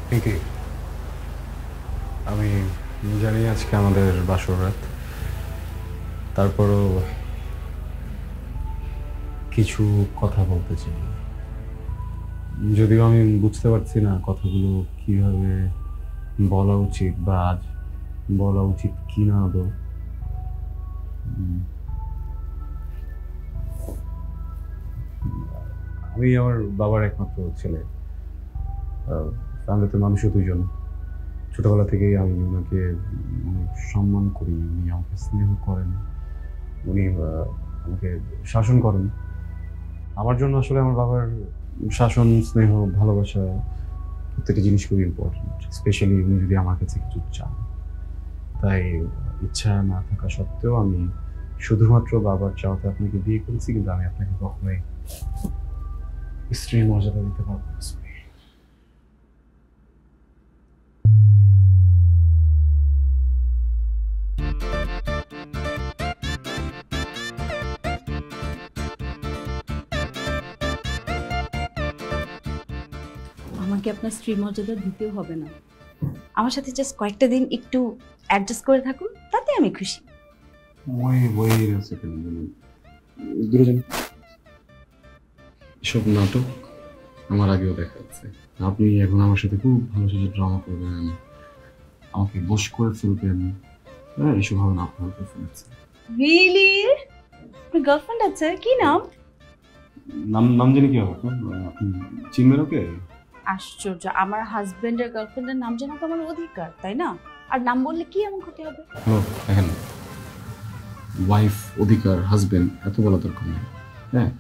পিঙ্কি, আমি জানি আজকে আমাদের বাসর রাত, তারপরও কিছু কথা বলতে চাই। যদিও আমি বুঝতে পারছি না কথাগুলো কিভাবে বলা উচিত বা আজ বলা উচিত কি না আদৌ। আমি আমার বাবার একমাত্র ছেলে। ফ্যামিলিতে মানুষও দুজন। ছোটবেলা থেকেই আমি ওনাকে অনেক সম্মান করি, উনি আমাকে স্নেহ করেন, উনি আমাকে শাসন করেন। আমার জন্য আসলে আমার বাবার শাসন, স্নেহ, ভালোবাসা প্রত্যেকটা জিনিস খুবই ইম্পর্টেন্ট, স্পেশালি উনি যদি আমার কাছে কিছু চান। তাই ইচ্ছা না থাকা সত্ত্বেও আমি শুধুমাত্র বাবার চাওয়াতে আপনাকে বিয়ে করেছি, কিন্তু আমি আপনাকে কখনোই স্ত্রীর মর্যাদা দিতে পারবো না। আমাকে আপনার স্ত্রীর মর্যাদা দিতেও হবে না। আমার সাথে জাস্ট কয়েকটা দিন একটু অ্যাডজাস্ট করে থাকুন, তাতে আমি খুশি। দুজন এসব নাটক আমার আগেও দেখা যাচ্ছে। আপনি এখন আমার সাথে খুব ভালো সাথে ড্রামা করবেন, আমাকে বশ করে ফেলবেন। হ্যাঁ, এসব হবে না, আপনার করে ফেলেছে। রিয়েলি? আপনার গার্লফ্রেন্ড আছে? কি নাম? নাম নাম জানি কি হবে? আপনি চিনবেন ওকে? আশ্চর্য, আমার হাজবেন্ডের গার্লফ্রেন্ডের নাম জানা তো আমার অধিকার, তাই না? আর নাম বললে কি এমন ক্ষতি হবে? ও, দেখেন, ওয়াইফ, অধিকার, হাজবেন্ড এত বলা দরকার নেই। হ্যাঁ,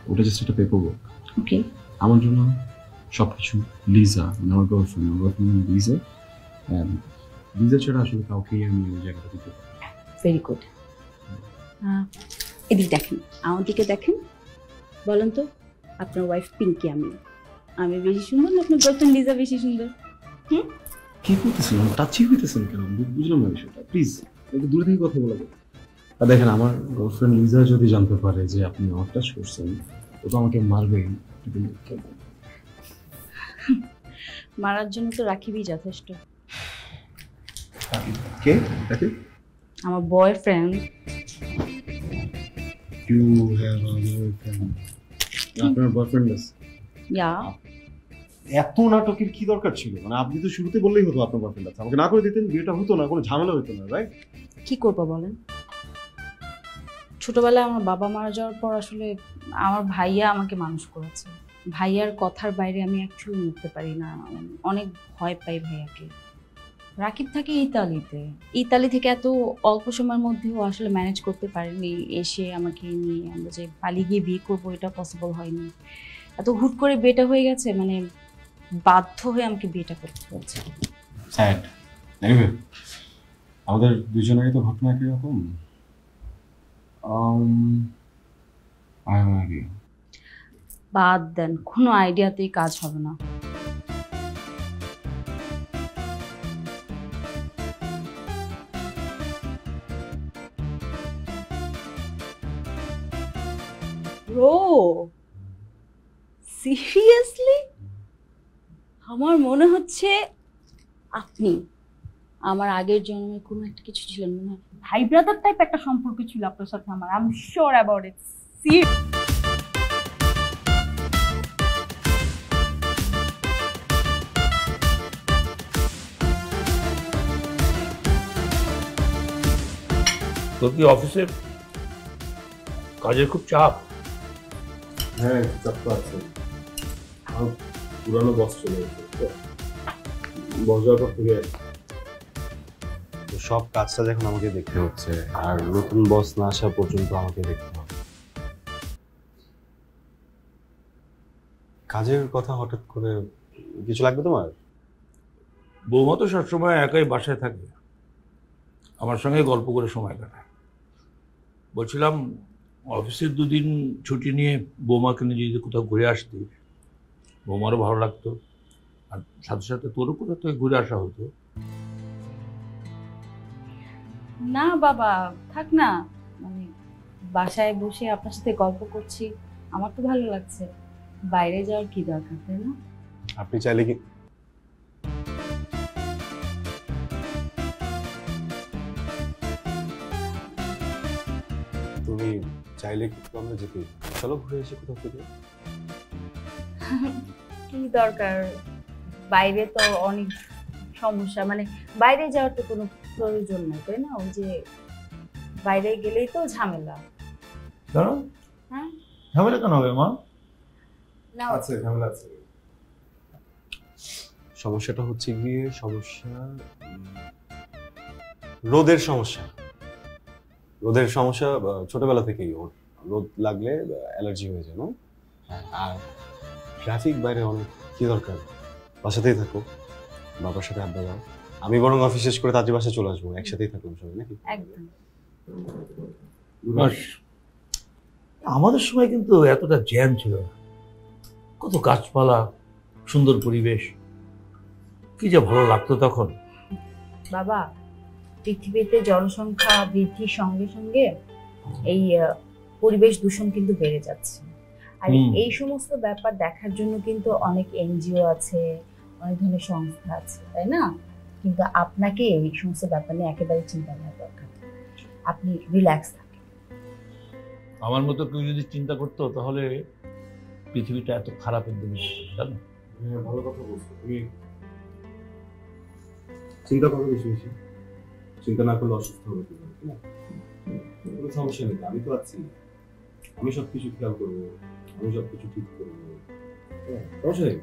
ওটা জাস্ট একটা পেপার ওয়ার্ক। ওকে। আমার জন্য সবকিছু লিজা, মানে আমার গার্লফ্রেন্ড, লিজা। লিজা ছাড়া আসলে কাউকেই আমি ওই জায়গাটা দিতে পারি না। Very good. এদিকে দেখেন, আমার দিকে দেখেন, বলেন তো আপনার ওয়াইফ পিঙ্কি আমি আমি বেশি সুন্দর না আপনার গার্লফ্রেন্ড লিজা বেশি সুন্দর? কি করতেছেন? টাচই হইতেছেন কেন? বুঝলাম না বিষয়টা। প্লিজ একটু দূরে থেকে কথা বলা যাবে? আর দেখেন, আমার গার্লফ্রেন্ড লিজা যদি জানতে পারে যে আপনি আমার টাচ করছেন, ও তো আমাকে মারবেই। মারার জন্য তো রাখিবই যথেষ্ট। কে? তাকে? আমার boyfriend. You have a boyfriend? আপনার বয়ফ্রেন্ড আছে? ইয়া। এত নাটকের কি দরকার ছিল? মানে আপনি তো শুরুতে বললেই হতো আপনার বয়ফ্রেন্ড আছে, আমাকে না করে দিতেন, বিয়েটা হতো না, কোনো ঝামেলা হতো না, রাইট? কি করবো বলেন? ছোটবেলায় আমার বাবা মারা যাওয়ার পর আসলে আমার ভাইয়া আমাকে মানুষ করেছে। ভাইয়ার কথার বাইরে আমি অ্যাকচুয়ালি উঠতে পারি না, অনেক ভয় পাই ভাইয়াকে। রাকিব থাকে ইতালিতে, ইতালি থেকে এত অল্প সময়ের মধ্যেও আসলে ম্যানেজ করতে পারেনি, এসে আমাকে নিয়ে আমরা যে পালিয়ে গিয়ে বিয়ে করবো এটা পসিবল হয়নি। এত হুট করে বিয়েটা হয়ে গেছে, মানে বাধ্য হয়ে আমাকে বিয়েটা করতে হয়েছে। স্যাড। এনিওয়ে, আমাদের দুজনেরই তো ঘটনা একই রকম। I have idea. বাদ দেন, কোনো আইডিয়াতেই কাজ হবে না। Bro, seriously? আমার মনে হচ্ছে আপনি আমার আগের জন্মে কোনো একটা কিছু ছিলেন, মনে হয় ভাই ব্রাদার টাইপ একটা সম্পর্ক ছিল আপনার সাথে আমার। I am sure about it. তোর কি অফিসের কাজের খুব চাপ? হ্যাঁ, চাপ তো আছে। আমার পুরানো বস চলে গেছে তো, বস যাওয়ার পর থেকে তো সব কাজটা যখন আমাকে দেখতে হচ্ছে, আর নতুন বস না আসা পর্যন্ত আমাকে দেখতে হবে। কাজের কথা হঠাৎ করে কিছু লাগবে তোমার? বৌমা তো সবসময় একাই বাসায় থাকে, আমার সঙ্গে গল্প করে সময় কাটায়। বলছিলাম অফিসের দুদিন ছুটি নিয়ে বৌমাকে নিয়ে যদি কোথাও ঘুরে আসতি, বৌমারও ভালো লাগতো, আর সাথে সাথে তোরও কোথাও থেকে ঘুরে আসা হতো। না বাবা, থাক না, মানে বাসায় বসে আপনার সাথে গল্প করছি, আমার তো ভালো লাগছে। বাইরে যাওয়ার কি দরকার, তাই না? আপনি চাইলে কি চাইলে কিন্তু আমরা যেতেই পারি। চলো ঘুরে এসে কোথাও থেকে। কি দরকার, বাইরে তো অনেক সমস্যা, মানে বাইরে যাওয়ার তো কোনো প্রয়োজন নেই, তাই না? ওই যে বাইরে গেলেই তো ঝামেলা। কেন হ্যাঁ ঝামেলা কেন হবে মা? না আছে ঝামেলা আছে। সমস্যাটা হচ্ছে গিয়ে রোদের সমস্যা। রোদের সমস্যা ছোটবেলা থেকেই ওর। রোদ লাগলে অ্যালার্জি হয়ে যায় না? আর ট্রাফিক বাইরে অনেক, কি দরকার? বাসাতেই থাকো, বাবার সাথে আড্ডা দাও। আমি বরং অফিস শেষ করে তাদের বাসায় চলে আসবো, একসাথেই থাকলাম সবাই, নাকি? একদম। আমাদের সময় কিন্তু এতটা জ্যাম ছিল না, কত গাছপালা, সুন্দর পরিবেশ, কি যে ভালো লাগতো তখন। বাবা, পৃথিবীতে জনসংখ্যা বৃদ্ধির সঙ্গে সঙ্গে এই পরিবেশ দূষণ কিন্তু বেড়ে যাচ্ছে। আর এই সমস্ত ব্যাপার দেখার জন্য কিন্তু অনেক এনজিও আছে, অনেক ধরনের সংস্থা আছে, তাই না? কিন্তু আপনাকে এই সমস্ত ব্যাপার নিয়ে একেবারে চিন্তা করার দরকার নেই। আপনি রিল্যাক্স থাকেন। আমার মতো কেউ যদি চিন্তা করতো তাহলে পৃথিবীটা এত খারাপের দিকে জানো। ভালো কথা বলছো তুমি। চিন্তা করো বেশি বেশি, চিন্তা না করলে অসুস্থ হবে কি করে, না? কোনো সমস্যা নেই, আমি তো আছি। আমি সবকিছু খেয়াল করবো, আমি সবকিছু ঠিক করবো। সমস্যা নেই,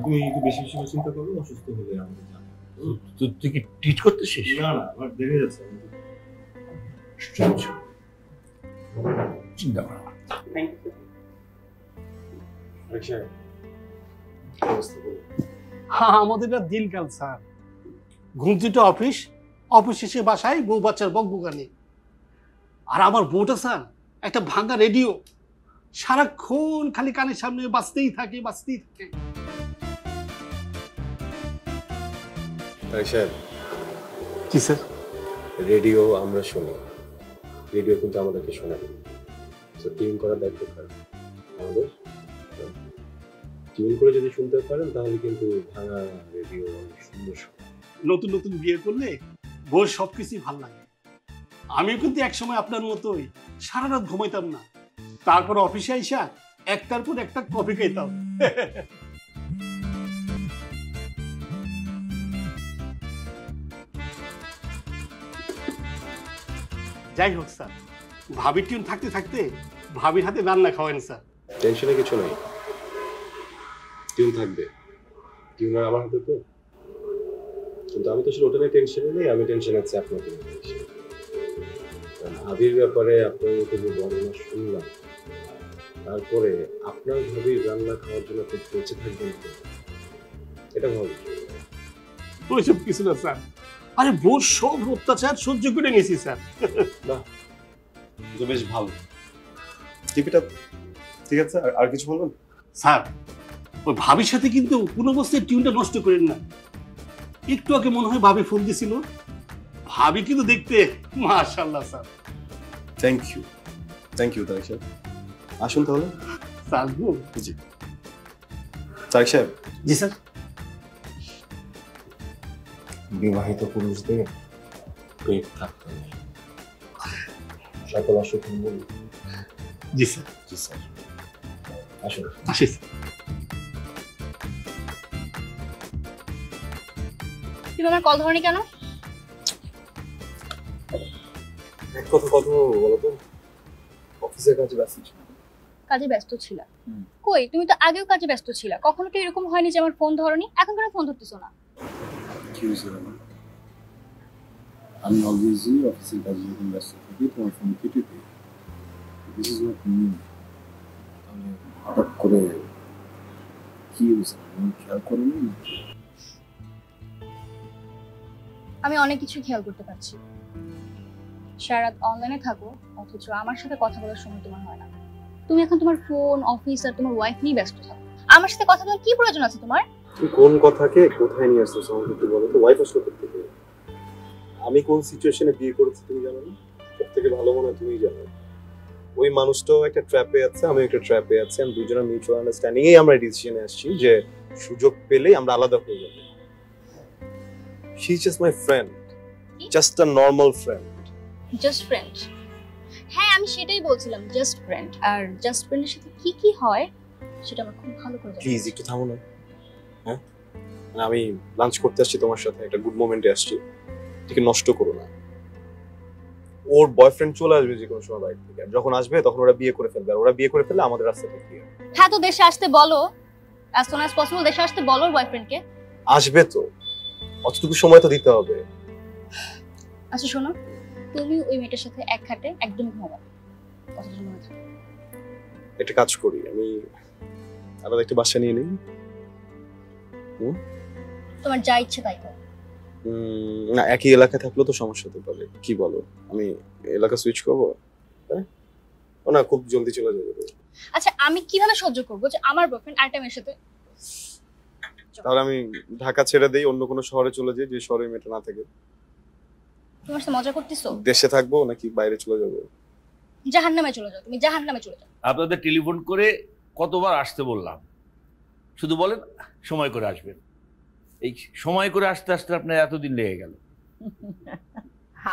তুমি একটু বেশি বেশি করে চিন্তা করবে, অসুস্থ হলে আমাকে জানাবে। তুই কি টিচ করতেছিস? না না, আমার দেখে যাচ্ছে। চিন্তা করা আমাদের এটা দিনকাল স্যার। ঘুমতিটা অফিস, অফিস শেষে বাসায় বউ বাচ্চার বকবকানি। আর আমার বউটা স্যার একটা ভাঙা রেডিও, সারাক্ষণ খালি কানের সামনে বাজতেই থাকে। জি স্যার। রেডিও আমরা শুনি, রেডিও কিন্তু আমাদেরকে শোনায়। তো টিউন করার দায়িত্ব কার? আমাদের। টিউন করে যদি শুনতে পারেন তাহলে কিন্তু ভাঙা রেডিও অনেক সুন্দর শোনায়। নতুন নতুন বিয়ে করলে বউর সবকিছুই ভাল লাগে। আমিও কিন্তু একসময় আপনার মতোই সারা রাত ঘুমাইতাম না, তারপর অফিসে আইসা একটার পর একটা কফি খাইতাম। যাই হোক স্যার, ভাবির টিউন থাকতে থাকতে ভাবির হাতে রান্না খাওয়ান স্যার। টেনশনে কিছু নেই, টিউন থাকবে। টিউন আমার হাতে তো। কিন্তু আমি তো আসলে ওটা নিয়ে টেনশনে নেই, আমি টেনশন আছি আপনাকে নিয়ে। ভাবির ব্যাপারে আপনার মতো যে বর্ণনা শুনলাম, তারপরে আপনার ভাবির রান্না খাওয়ার জন্য খুব বেঁচে থাকবেন, এটা ভাবি। ওইসব কিছু না স্যার, আরে বউর সব অত্যাচার সহ্য করে নিয়েছি স্যার। বাহ, তো বেশ ভালো। টিপিটা ঠিক আছে, আর কিছু বলবেন? স্যার, ওই ভাবির সাথে কিন্তু কোনো অবস্থায় টিউনটা নষ্ট করেন না। একটু আগে মনে হয় ভাবি ফোন দিছিল, ভাবি কিন্তু দেখতে মাশাআল্লাহ স্যার। থ্যাংক ইউ তারেক সাহেব। আসুন তাহলে। স্যার জি তারেক সাহেব। জি স্যার। বিবাহিত পুরুষদের পেট থাকতে নেই, সকল অসুখ মূল। জি স্যার। জি স্যার, আসুন। আসি স্যার। তুমি আমার কল ধরনি কেন? এক কথা বলো তো, অফিসের কাজে ব্যস্ত ছিল। কাজে ব্যস্ত ছিলা? কই, তুমি তো আগেও কাজে ব্যস্ত ছিলা। কখনো কি এরকম হয়নি যে আমার ফোন ধরনি? এখন কেন ফোন ধরতেছো না? কি হয়েছে? আমি অলওয়েজই অফিসের কাজে যখন ব্যস্ত থাকি তোমার ফোন কেটে দিই। This is not me. তাহলে হঠাৎ করে কি হয়েছে, আমি খেয়াল করিনি। আমি অনেক কিছু খেয়াল করতে পারছি। সারা রাত অনলাইনে থাকো, অথচ আমার সাথে কথা বলার সময় তোমার হয় না। তুমি এখন তোমার ফোন, অফিস আর তোমার ওয়াইফ নিয়ে ব্যস্ত থাকো। আমার সাথে কথা বলার কি প্রয়োজন আছে তোমার? তুমি কোন কথাকে কোথায় নিয়ে আসছো আমাকে একটু বলো তো। ওয়াইফ আসলো থেকে, আমি কোন সিচুয়েশনে বিয়ে করেছি তুমি জানো না? সব থেকে ভালো মনে হয় তুমিই জানো। ওই মানুষটাও একটা ট্র্যাপে আছে, আমি একটা ট্র্যাপে আছি। আমি দুজনের মিউচুয়াল আন্ডারস্ট্যান্ডিং এই আমরা ডিসিশনে আসছি যে সুযোগ পেলেই আমরা আলাদা হয়ে যাব। She is just my friend, just a normal friend. Just friend? হ্যাঁ আমি সেটাই বলছিলাম, জাস্ট ফ্রেন্ড। আর জাস্ট ফ্রেন্ডের সাথে কি কি হয় সেটা আমার খুব ভালো করে জানা প্লিজ আছে। একটু থামো না। হ্যাঁ, মানে আমি লাঞ্চ করতে আসছি তোমার সাথে, একটা গুড মোমেন্টে আসছি, এটাকে নষ্ট করো না। ওর বয়ফ্রেন্ড চলে আসবে যে কোনো সময় বাইরে থেকে, আর যখন আসবে তখন ওরা বিয়ে করে ফেলবে, আর ওরা বিয়ে করে ফেললে আমাদের রাস্তাটা ক্লিয়ার। হ্যাঁ তো দেশে আসতে বলো, as soon as possible দেশে আসতে বলো বয়ফ্রেন্ডকে। আসবে তো, অতটুকু সময় তো দিতে হবে। আচ্ছা শোনো, তুমি ওই মেয়েটার সাথে এক খাটে একদম ঘুমাবা, কথাটা মনে থাকে। একটা কাজ করি, আমি আলাদা একটা বাসা নিয়ে নিই। তোমার যা ইচ্ছে তাই করো। না, একই এলাকায় থাকলেও তো সমস্যা হতে পারে, কি বলো? আমি এলাকা সুইচ করবো? হ্যাঁ, ও না, খুব জলদি চলে যাবে। আচ্ছা আমি কিভাবে সহ্য করবো যে আমার বয়ফ্রেন্ড আরেকটা মেয়ের সাথে? তাহলে আমি ঢাকা ছেড়ে দেই, অন্য কোনো শহরে চলে যাই, যে শহরে মেয়েটা না থাকে। তোমার সাথে মজা করতেছো? দেশে থাকবো নাকি বাইরে চলে যাবো? জাহান্নামে চলে যাও, তুমি জাহান্নামে চলে যাও। আপনাদের টেলিফোন করে কতবার আসতে বললাম, শুধু বলেন সময় করে আসবেন। এই সময় করে আসতে আসতে আপনার এতদিন লেগে গেল।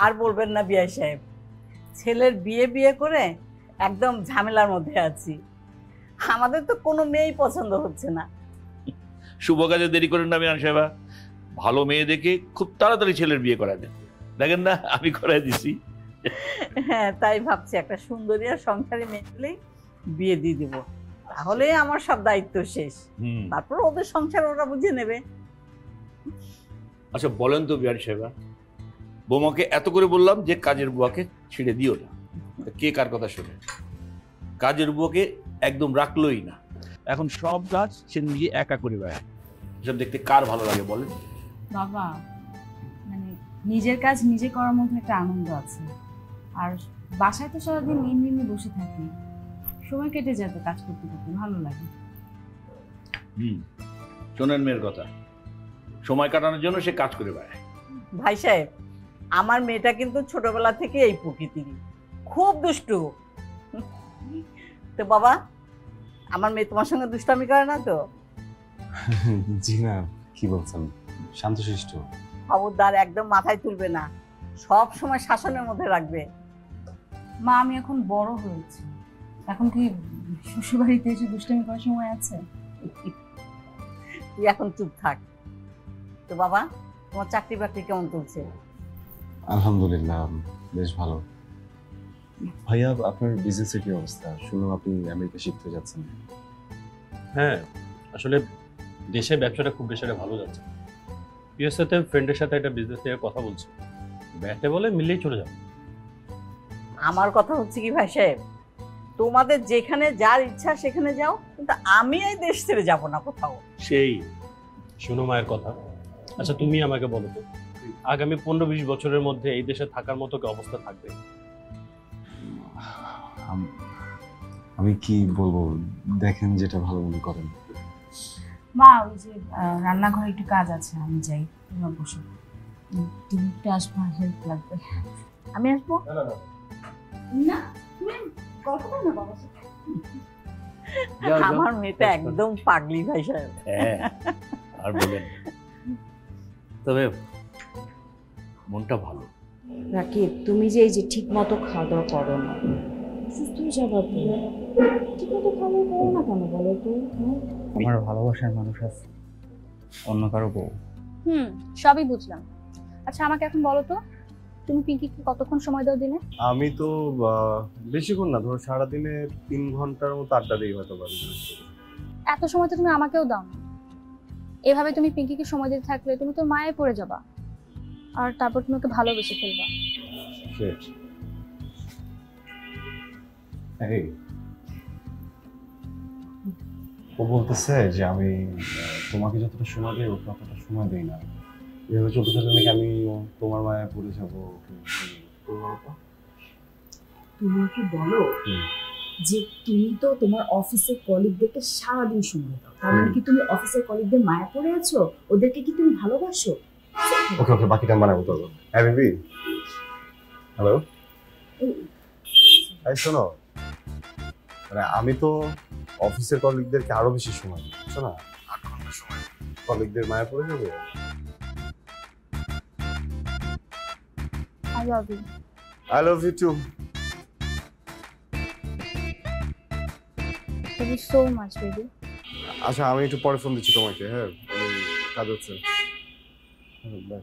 আর বলবেন না বিআই সাহেব, ছেলের বিয়ে বিয়ে করে একদম ঝামেলার মধ্যে আছি। আমাদের তো কোনো মেয়েই পছন্দ হচ্ছে না। শুভ কাজে দেরি করেন না মিয়ান সাহেবা, ভালো মেয়ে দেখে খুব তাড়াতাড়ি ছেলের বিয়ে করা দেন। দেখেন না, আমি করাই দিছি। হ্যাঁ তাই ভাবছি, একটা সুন্দরী আর সংসারী মেয়ে পেলেই বিয়ে দিয়ে দিব, তাহলে আমার সব দায়িত্ব শেষ। তারপর ওদের সংসার ওরা বুঝে নেবে। আচ্ছা বলেন তো বিয়ান সাহেবা, বৌমাকে এত করে বললাম যে কাজের বুয়াকে ছেড়ে দিও না, তা কে কার কথা শোনে? কাজের বুয়াকে একদম রাখলোই না, এখন সব কাজ সে নিজে একা করে বেড়ায়। এসব দেখতে কার ভালো লাগে বলেন? বাবা, মানে নিজের কাজ নিজে করার মধ্যে একটা আনন্দ আছে। আর বাসায় তো সারাদিন এমনি বসে থাকি, সময় কেটে যায় তো কাজ করতে করতে, ভালো লাগে। শোনেন মেয়ের কথা, সময় কাটানোর জন্য সে কাজ করে বেড়ায়। ভাই সাহেব, আমার মেয়েটা কিন্তু ছোটবেলা থেকে এই প্রকৃতির, খুব দুষ্টু। তো বাবা, আমার মেয়ে তোমার সঙ্গে দুষ্টামি করে না তো? জি না, কি বলছেন, শান্তশিষ্ট। খবরদার, একদম মাথায় তুলবে না, সব সময় শাসনের মধ্যে রাখবে। মা আমি এখন বড় হয়েছি, এখন কি শ্বশুরবাড়িতে এসে দুষ্টামি করার সময় আছে? তুই এখন চুপ থাক। তো বাবা, তোমার চাকরি বাকরি কেমন চলছে? আলহামদুলিল্লাহ, বেশ ভালো। ভাইয়া, আপনার বিজনেসের কি অবস্থা? শুনলাম আপনি আমেরিকা শিফট হয়ে যাচ্ছেন। হ্যাঁ, আসলে দেশে ব্যবসাটা খুব বেশি একটা ভালো যাচ্ছে। ইউএসএতে ফ্রেন্ডের সাথে একটা বিজনেস নিয়ে কথা বলছি, ব্যাটে বলে মিললেই চলে যাবে। আমার কথা হচ্ছে কি ভাই সাহেব, তোমাদের যেখানে যার ইচ্ছা সেখানে যাও, কিন্তু আমি এই দেশ ছেড়ে যাব না কোথাও। সেই শোনো মায়ের কথা। আচ্ছা তুমি আমাকে বলো তো, আগামী 15-20 বছরের মধ্যে এই দেশে থাকার মতো কি অবস্থা থাকবে? আমি কি বলবো, দেখেন যেটা ভালো মনে করেন। মা ওই যে রান্নাঘরে একটু কাজ আছে, আমি যাই, তোমরা বসো। টিভিটা আসবো, হেল্প লাগবে। আমি আসবো না, তুমি গল্প করো না বাবার সাথে। আমার মেয়েটা একদম পাগলি ভাই সাহেব। হ্যাঁ, আর বলেন, তবে মনটা ভালো। রাকিব, তুমি যে এই যে ঠিক মতো খাওয়া দাওয়া করো না, সুস্থ হয়ে যাবা তো। ঠিক মতো খাওয়া দাওয়া করো না কেন বলো তো? আমার ভালোবাসার মানুষ আছে, অন্য কারো বউ। সবই বুঝলাম। আচ্ছা আমাকে এখন বলো তো, তুমি পিঙ্কিকে কতক্ষণ সময় দাও দিনে? আমি তো বেশিক্ষণ না, ধরো সারাদিনে 3 ঘন্টার মতো আড্ডা দিই হয়তো পারি। এত সময় তো তুমি আমাকেও দাও না। এভাবে তুমি পিঙ্কিকে সময় দিতে থাকলে তুমি তো মায়ে পড়ে যাবা, আর তারপর তুমি ওকে ভালোবেসে ফেলবা। ও বলতেছে যে আমি তোমাকে যতটা সময় দিই ওকে ততটা সময় দিই না, এভাবে চলতে থাকলে নাকি আমি তোমার মায়া পড়ে যাবো। তুমি কি বলো যে তুমি তো তোমার অফিসের কলিগদেরকে সারাদিন সময় দাও, তার মানে কি তুমি অফিসের কলিগদের মায়া পড়ে আছো? ওদেরকে কি তুমি ভালোবাসো? ওকে ওকে, বাকিটা আমরা বলতে পারবো। হ্যাঁ বেবি, হ্যালো, এই শোনো, মানে আমি তো অফিসের কলিগদেরকে আরো বেশি সময় দিই, বুঝছো না? 8 ঘন্টা সময় কলিগদের মায়া পড়ে যাবে। I love you. I love you too. Love you so much baby. আচ্ছা আমি একটু পরে ফোন দিচ্ছি তোমাকে, হ্যাঁ আমি কাজ হচ্ছে। বাই।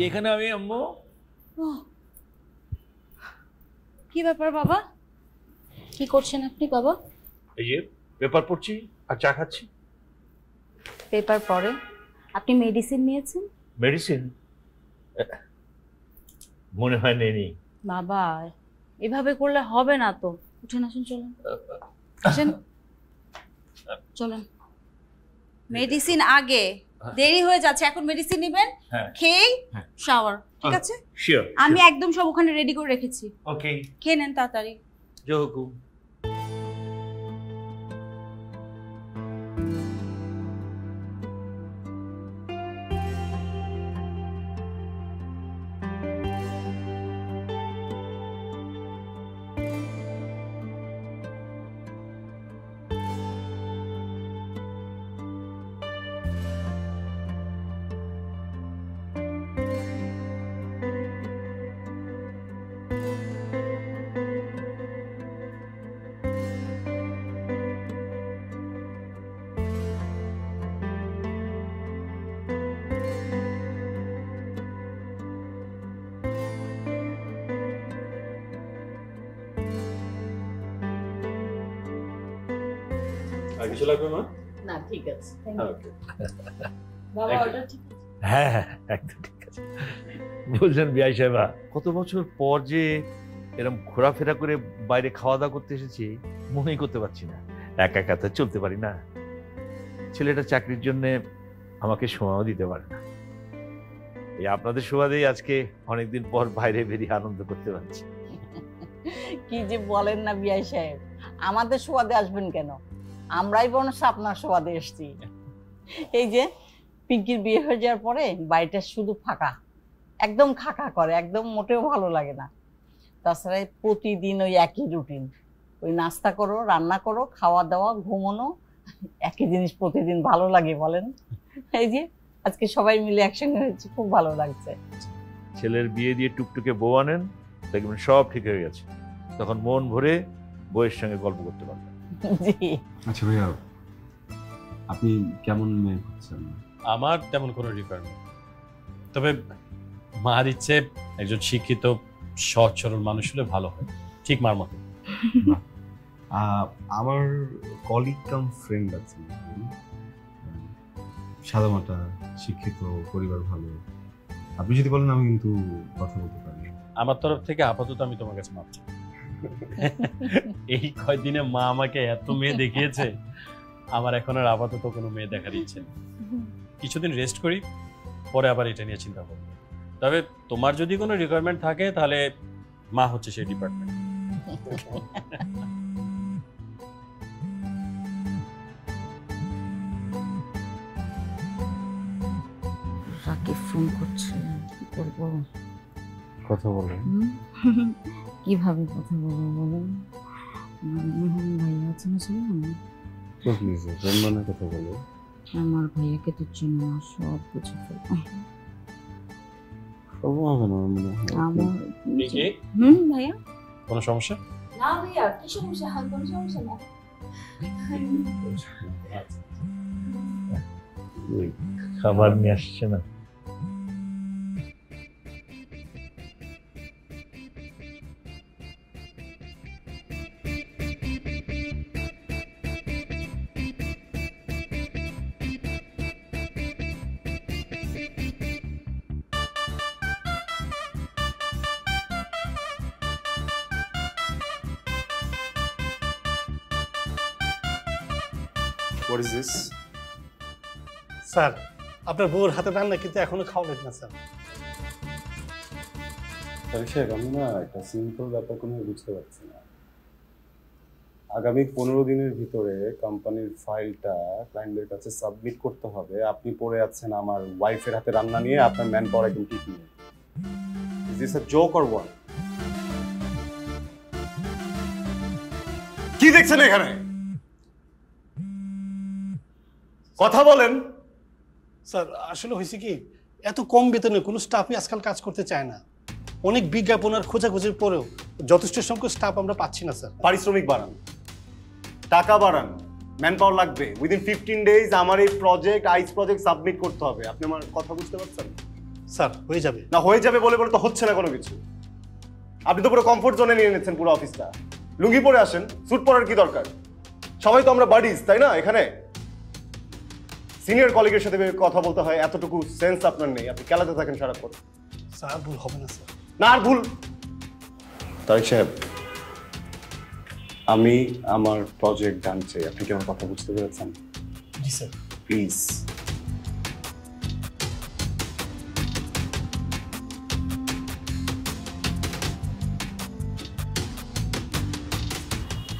এখানে আমি আম্মু। কি ব্যাপার বাবা, কি করছেন আপনি বাবা? এই যে পেপার পড়ছি আর চা খাচ্ছি। পেপার পড়ে? আপনি মেডিসিন নিয়েছেন? মেডিসিন মনে হয় নেই। বাবা এভাবে করলে হবে না তো, উঠেন আসুন, চলেন আসেন, চলেন। মেডিসিন আগে, দেরি হয়ে যাচ্ছে, এখন মেডিসিন নেবেন, খেয়ে শাওয়ার, ঠিক আছে? শিওর। আমি একদম সব ওখানে রেডি করে রেখেছি। ওকে, খেয়ে নেন তাড়াতাড়ি। জয় হুকুম। আর কিছু লাগবে মা? না ঠিক আছে। বাবা অর্ডার ঠিক আছে? হ্যাঁ হ্যাঁ একদম ঠিক আছে। বলছেন বিআই সাহেবা, কত বছর পর যে এরকম ঘোরাফেরা করে বাইরে খাওয়া দাওয়া করতে এসেছি মনেই করতে পারছি না। একা একা তো চলতে পারি না, ছেলেটা চাকরির জন্য আমাকে সময়ও দিতে পারে না। এই আপনাদের সুবাদেই আজকে অনেকদিন পর বাইরে বেরিয়ে আনন্দ করতে পারছি। কি যে বলেন না বিআই সাহেব, আমাদের সুবাদে আসবেন কেন? আমরাই বরং আপনার সুবাদে এসছি। এই যে পিঙ্কির বিয়ে হয়ে যাওয়ার পরে বাড়িটা শুধু ফাঁকা, একদম খাকা করে, একদম মোটেও ভালো লাগে না। তাছাড়া প্রতিদিন ওই একই রুটিন, ওই নাস্তা করো, রান্না করো, খাওয়া দাওয়া, ঘুমানো, একই জিনিস প্রতিদিন ভালো লাগে বলেন? এই যে আজকে সবাই মিলে একসঙ্গে হয়েছে, খুব ভালো লাগছে। ছেলের বিয়ে দিয়ে টুকটুকে বউ আনেন, দেখবেন সব ঠিক হয়ে গেছে, তখন মন ভরে বউয়ের সঙ্গে গল্প করতে পারবেন। জি। আচ্ছা ভাইয়া, আপনি কেমন মেয়ে খুঁজছেন? আমার তেমন কোনো রিকোয়ারমেন্ট, তবে মার ইচ্ছে একজন শিক্ষিত সৎ সরল মানুষ হলে ভালো হয়, ঠিক মার মতো। আমার কলিগ কাম ফ্রেন্ড আছে, সাদামাটা, শিক্ষিত, পরিবার ভালো। আপনি যদি বলেন আমি কিন্তু কথা বলতে পারি। আমার তরফ থেকে আপাতত আমি তোমার কাছে মাপ চাই। এই কয়দিনে মা আমাকে এত মেয়ে দেখিয়েছে, আমার এখন আর আপাতত কোনো মেয়ে দেখার ইচ্ছে নেই। কিছুদিন রেস্ট করি, পরে আবার এটা নিয়ে চিন্তা করব। তবে তোমার যদি কোনো রিকোয়ারমেন্ট থাকে তাহলে মা হচ্ছে সেই ডিপার্টমেন্ট। রাকিব ফোন করছে, কি করবো? কথা বলেন। কিভাবে কথা বলবো বলেন? মোহন ভাইয়া আছে না, শুনুন প্লিজ সম্মানের কথা বলো। আমার ভাইয়াকে তো চিনো না, সব বুঝে ফেলবো। সব হবে না মনে হয়। আমার দেখি ভাইয়া কোনো সমস্যা? না ভাইয়া, কি সমস্যা? কোনো সমস্যা না। খাবার নিয়ে আসছে না? What is this? স্যার, আপনার বউর হাতে রান্না কিন্তু এখনো খাওয়ালেন না স্যার। সাহেব, আমি না একটা সিম্পল ব্যাপার কোনো বুঝতে পারছি না। আগামী 15 দিনের ভিতরে কোম্পানির ফাইলটা ক্লায়েন্টদের কাছে সাবমিট করতে হবে। আপনি পড়ে আছেন আমার ওয়াইফের হাতে রান্না নিয়ে, আপনার ম্যান পাওয়ার একদম ঠিক নেই। Is this a joke or what? কি দেখছেন এখানে? কথা বলেন। স্যার, আসলে হয়েছে কি, এত কম বেতনে কোনো স্টাফই আজকাল কাজ করতে চায় না। অনেক বিজ্ঞাপন আর খোঁজাখুঁজির পরেও যথেষ্ট সংখ্যক স্টাফ আমরা পাচ্ছি না স্যার। পারিশ্রমিক বাড়ান, টাকা বাড়ান, ম্যান পাওয়ার লাগবে। উইদিন 15 ডেজ আমার এই প্রজেক্ট, আইস প্রজেক্ট সাবমিট করতে হবে। আপনি আমার কথা বুঝতে পারছেন? স্যার, হয়ে যাবে। না হয়ে যাবে বলে বলে তো হচ্ছে না কোনো কিছু। আপনি তো পুরো কমফোর্ট জোনে নিয়ে নিচ্ছেন পুরো অফিসটা। লুঙ্গি পরে আসেন, স্যুট পরার কি দরকার? সবাই তো আমরা বাডিজ, তাই না? এখানে সিনিয়র কলিগের সাথে কথা বলতে হয়, এতটুকু সেন্স আপনার নেই। আপনি খেলাতে থাকেন সারাক্ষণ। স্যার, ভুল হবে না স্যার। না আর ভুল। তারিক সাহেব, আমি আমার প্রজেক্ট ডান চাই। আপনি কি আমার কথা বুঝতে পেরেছেন? জি স্যার। প্লিজ।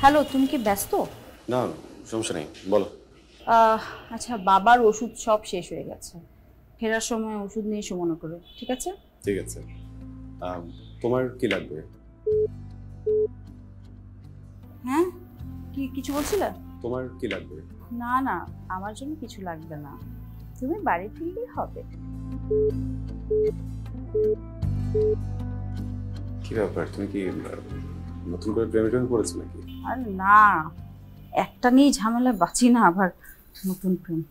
হ্যালো, তুমি কি ব্যস্ত? না, সমস্যা নেই, বলো। আচ্ছা, বাবার ওষুধ সব শেষ হয়ে গেছে, ফেরার সময় ওষুধ নিয়ে এসো মনে করে, ঠিক আছে? ঠিক আছে। তোমার কি লাগবে? হ্যাঁ, কি কিছু বলছিলে? তোমার কি লাগবে? না না, আমার জন্য কিছু লাগবে না, তুমি বাড়ি ফিরলেই হবে। কি ব্যাপার, তুমি কি নতুন করে প্রেমে পড়েছো নাকি? আর না, একটা নিয়ে ঝামেলা বাঁচি না, আবার নতুন প্রেম।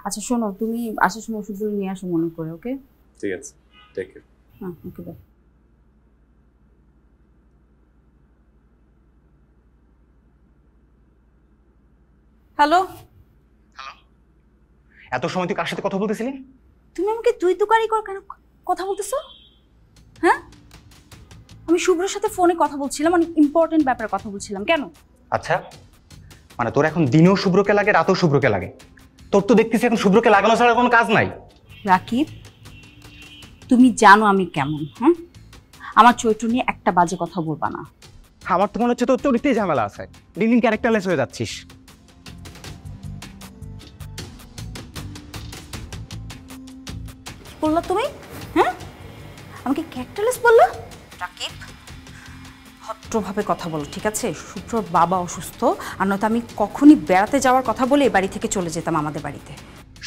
আচ্ছা শোনো, তুমি আসার সময় ওষুধগুলো নিয়ে আসো মনে করে, ওকে? ঠিক আছে, টেক কেয়ার। হ্যাঁ, ওকে, বাই। হ্যালো। এত সময় তুই কার সাথে কথা বলতেছিলি? তুমি আমাকে তুই তুকারি কর কেন কথা বলতেছো? হ্যাঁ, আমি শুভ্রের সাথে ফোনে কথা বলছিলাম, অনেক ইম্পর্টেন্ট ব্যাপারে কথা বলছিলাম। কেন? আচ্ছা, মানে তোর এখন দিনেও শুভ্রকে লাগে, রাতেও শুভ্রকে লাগে। তোর তো দেখতেছি এখন শুভ্রকে লাগানো ছাড়া কোনো কাজ নাই। রাকিব, তুমি জানো আমি কেমন। হ্যাঁ, আমার চরিত্র নিয়ে একটা বাজে কথা বলবা না। আমার তো মনে হচ্ছে তোর চরিত্রেই ঝামেলা আছে, দিন দিন ক্যারেক্টারলেস হয়ে যাচ্ছিস। বললো তুমি? হ্যাঁ, আমাকে ক্যারেক্টারলেস বললো? রাকিব, ভদ্রভাবে কথা বলো, ঠিক আছে? শুভ্রর বাবা অসুস্থ, আর নয়তো আমি কখনই বেড়াতে যাওয়ার কথা বলে এই বাড়ি থেকে চলে যেতাম আমাদের বাড়িতে।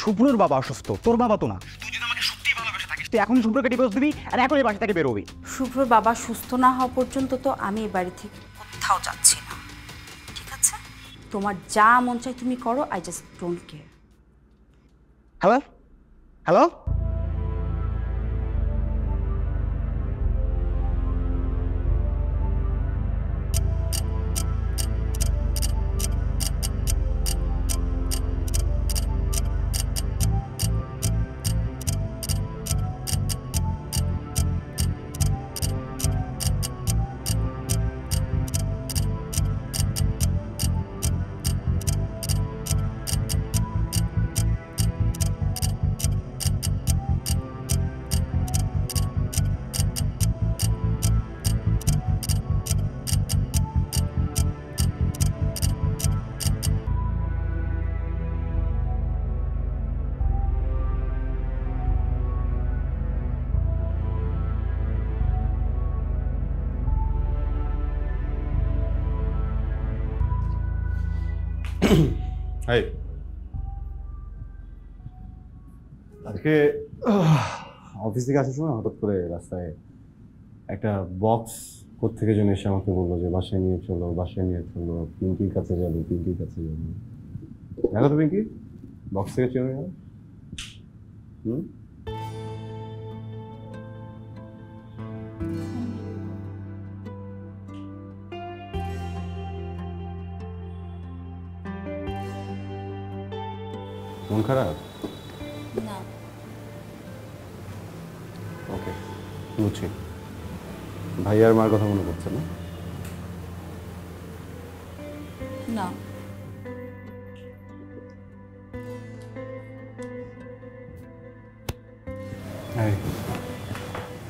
শুভ্রর বাবা অসুস্থ, তোর বাবা তো না। তুই যদি আমাকে সত্যিই ভালোবেসে থাকিস, তুই এখন শুভ্রকে ডিভোর্স দিবি আর এখন এই বাসা থেকে বেরোবি। শুভ্রর বাবা সুস্থ না হওয়া পর্যন্ত তো আমি এই বাড়ি থেকে কোথাও যাচ্ছি না, ঠিক আছে? তোমার যা মন চাই তুমি করো, I just don't care. Hello hello, hi, আজকে অফিস থেকে আসার সময় হঠাৎ করে রাস্তায় একটা বক্স কোত্থেকে যেন এসে আমাকে বললো যে বাসায় নিয়ে চলো, বাসায় নিয়ে চলো, পিঙ্কির কাছে যাবো, পিঙ্কির কাছে যাবো। দেখো তো পিঙ্কি, বক্স থেকে চেনে যাবো। মন খারাপ? না। ওকে, বুঝছি। ভাইয়ার মার কথা মনে পড়ছে না? না।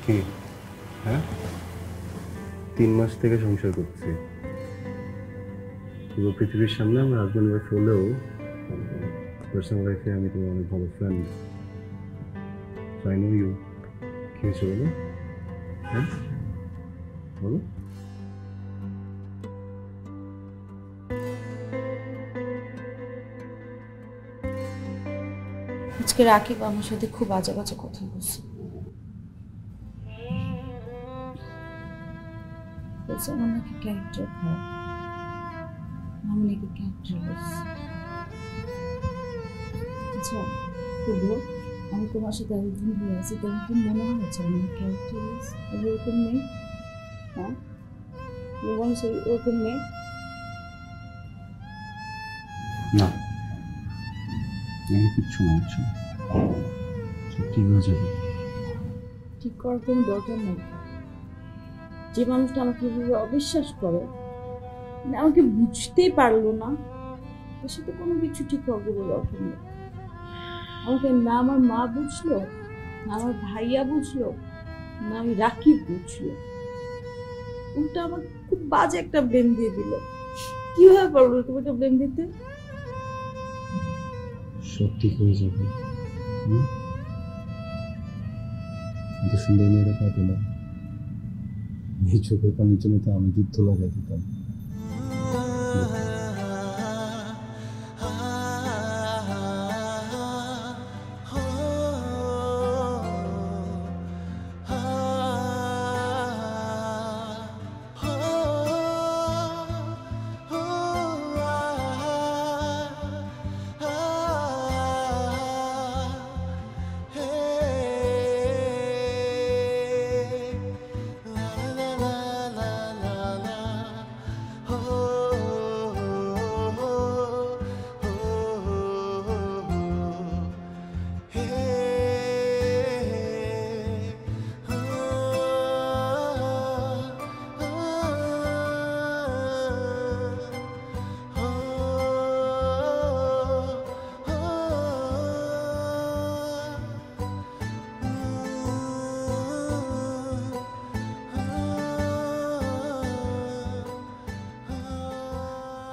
কি? হ্যাঁ, 3 মাস থেকে সংসার করছি। পুরো পৃথিবীর সামনে আমার হাজব্যান্ড ওয়াইফ হলেও পার্সোনাল লাইফে আমি তোমার অনেক ভালো ফ্রেন্ড। I know you. কি হয়েছে বলো? হ্যাঁ বলো। আজকে রাকিব আমার সাথে খুব বাজে বাজে কথা বলছে। বলছে আমার নাকি ক্যারেক্টার খারাপ, আমি নাকি ক্যারেক্টার বলছি। আচ্ছা শুধু আমি তোমার সাথে একদিন হয়ে আছি, তোমার কি মনে হচ্ছে আমার ক্যারেক্টার এরকম নেই? হ্যাঁ, মনে হচ্ছে এরকম নেই? না, কিচ্ছু না, হচ্ছে ঠিক হয়ে যাবে। ঠিক করার কোনো দরকার নেই। যে মানুষটা আমাকে এভাবে অবিশ্বাস করে, আমাকে বুঝতেই পারলো না, তার সাথে কোনো কিছু ঠিক হওয়ার কোনো দরকার নেই। আমাকে না আমার মা বুঝলো, না আমার ভাইয়া বুঝলো, না আমি রাকিব বুঝলো, উল্টা আমার খুব বাজে একটা ব্লেম দিয়ে দিল। কিভাবে পারলো তুমি একটা ব্লেম দিতে? সব ঠিক হয়ে যাবে। এত সুন্দর মেয়েরা পাবে না। এই চোখের পানির জন্য তো আমি যুদ্ধ লাগাই দিতাম।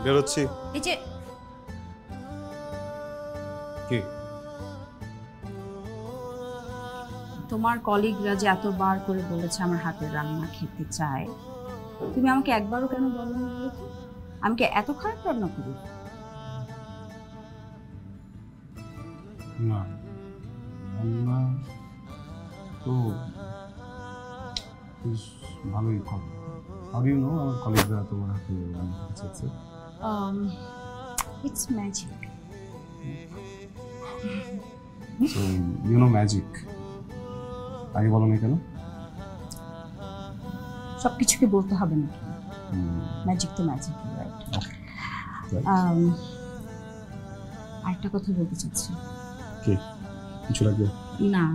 বেরোচ্ছি। এই যে কি? তোমার কলিগরা যে এতবার করে বলেছে আমার হাতের রান্না খেতে চায়, তুমি আমাকে একবারও কেন বলো না? বলো তো, আমি কি এত খারাপ রান্না করি? না, রান্না তো বেশ ভালোই করে। How do you know আমার কলিগরা তোমার হাতে রান্না খেতে চাচ্ছে? It's magic. So you know magic. আগে বলো না কেন? সবকিছুকে বলতে হবে নাকি? ম্যাজিক তো ম্যাজিক, রাইট? আরেকটা কথা বলতে চাচ্ছি। কি? কিছু লাগবে? না,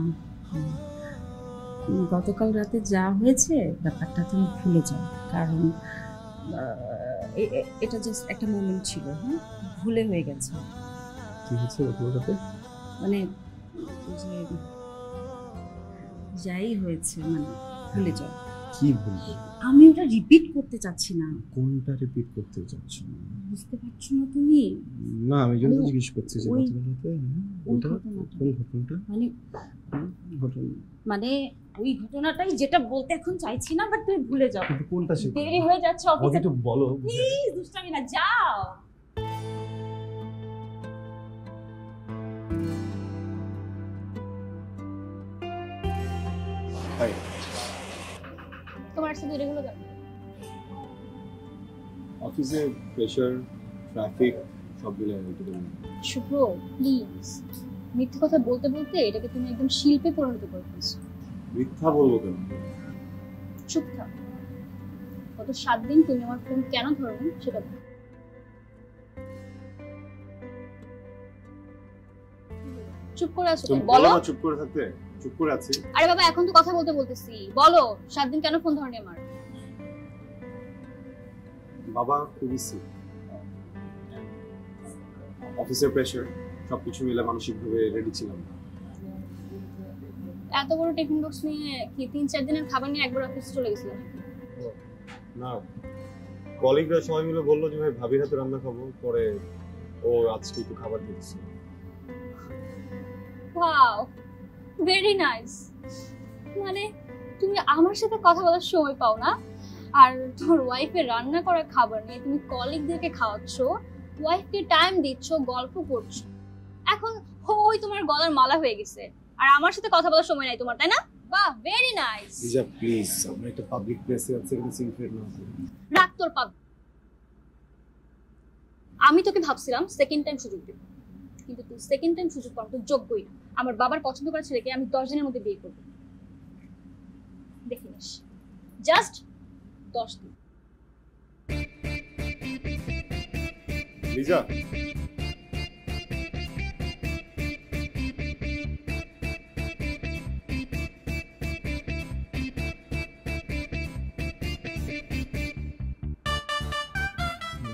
গতকাল রাতে যা হয়েছে ব্যাপারটা তুমি ভুলে যাও, কারণ এটা জাস্ট একটা মোমেন্ট ছিল। হ্যাঁ, ভুলে হয়ে গেছে। কি হচ্ছে গতকাল রাতে? মানে যে যাই হয়েছে, মানে ভুলে যাও। কি বলবো? আমি ওটা রিপিট করতে চাচ্ছি না। কোনটা রিপিট করতে চাচ্ছ? বুঝতে পারছো না তুমি? না, আমি জন্য জিজ্ঞেস করছি যে ওই গতকাল রাতে কোন ঘটনাটা? মানে ওই ঘটনাটাই, যেটা বলতে এখন চাইছি না, বাট তুমি ভুলে যাও। কোনটা? দেরি হয়ে যাচ্ছে অফিসে। একটু বলো। প্লিজ দুষ্টামি না, যাও। তোমার সাথে দেরি হলো কেন? অফিসে প্রেশার, ট্রাফিক সব মিলে একটু শুভ্র প্লিজ, মিথ্যে কথা বলতে বলতে এটাকে তুমি একদম শিল্পে পরিণত করে ফেলছো। মিথ্যা বলবো কেন? চুপ থাক। গত 7 দিন তুমি আমার ফোন কেন ধরোনি সেটা বলো। চুপ করে আছো কেন? বলো। চুপ করে থাকতে? চুপ করে আছি। আরে বাবা এখন তো কথা বলতে বলতেছি, বলো 7 দিন কেন ফোন ধরনি আমার? বাবা খুবই সিক, অফিসের প্রেশার সবকিছু মিলে মানসিকভাবে রেডি ছিলাম। এত বড় টিফিন বক্স নিয়ে কি 3-4 দিনের খাবার নিয়ে একবার অফিসে চলে গেছিল নাকি? না, কলিগরা সবাই মিলে বললো যে ভাই ভাবির হাতে রান্না খাবো, পরে ও আজকে একটু খাবার দিয়েছে। Wow, very nice. মানে তুমি আমার সাথে কথা বলার সময় পাও না, আর তোমার ওয়াইফের রান্না করা খাবার নিয়ে তুমি কলিগদেরকে খাওয়াচ্ছ, ওয়াইফকে টাইম দিচ্ছ, গল্প করছো। এখন ওই তোমার গলার মালা হয়ে গেছে, আর আমার সাথে কথা বলার সময় নাই তোমার, তাই না? বাহ, ভেরি নাইস। লিজা প্লিজ, আমরা একটা পাবলিক প্লেসে আছি, এটা সিক্রেট না। রাখ তোর পাব। আমি তোকে ভাবছিলাম সেকেন্ড টাইম সুযোগ দেব, কিন্তু তুই সেকেন্ড টাইম সুযোগ পাওয়ার তো যোগ্যই না। আমার বাবার পছন্দ করা ছেলেকে আমি 10 দিনের মধ্যে বিয়ে করব। দেখে নিস, জাস্ট 10 দিন। লিজা,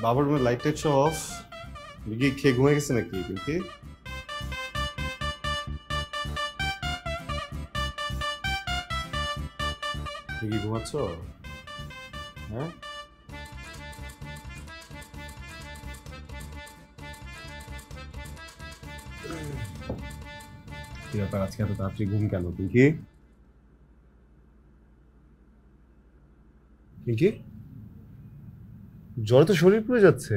বাবার রুমের লাইট টাইট সব অফ। কি খেয়ে ঘুমিয়ে গেছে নাকি? কিন্তু কি ঘুমাচ্ছ? হ্যাঁ, কি ব্যাপার আজকে এত তাড়াতাড়ি ঘুম কেন? পিঙ্কি, পিঙ্কি, জ্বরে তো শরীর পুড়ে যাচ্ছে।